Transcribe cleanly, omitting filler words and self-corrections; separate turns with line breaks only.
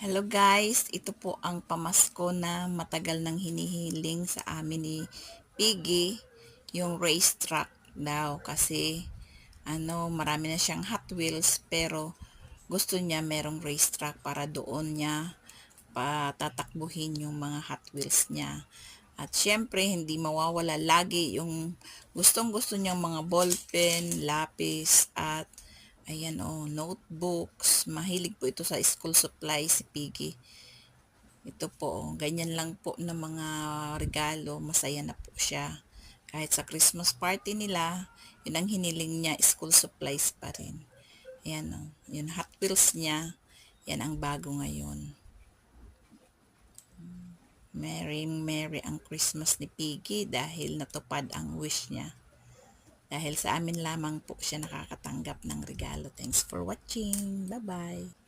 Hello guys, ito po ang pamasko na matagal nang hinihiling sa amin ni Piggy, yung racetrack daw kasi marami na siyang Hot Wheels pero gusto niya merong racetrack para doon niya patatakbuhin yung mga Hot Wheels niya. At syempre hindi mawawala lagi yung gustong-gusto niyang mga ballpen, lapis at ayan notebooks. Mahilig po ito sa school supplies si Piggy. Ito po, ganyan lang po na mga regalo, masaya na po siya. Kahit sa Christmas party nila, yun ang hiniling niya, school supplies pa rin. Ayan yun Hot Wheels niya, yan ang bago ngayon. Merry ang Christmas ni Piggy dahil natupad ang wish niya. Dahil sa amin lamang po siya nakakatanggap ng regalo. Thanks for watching. Bye-bye.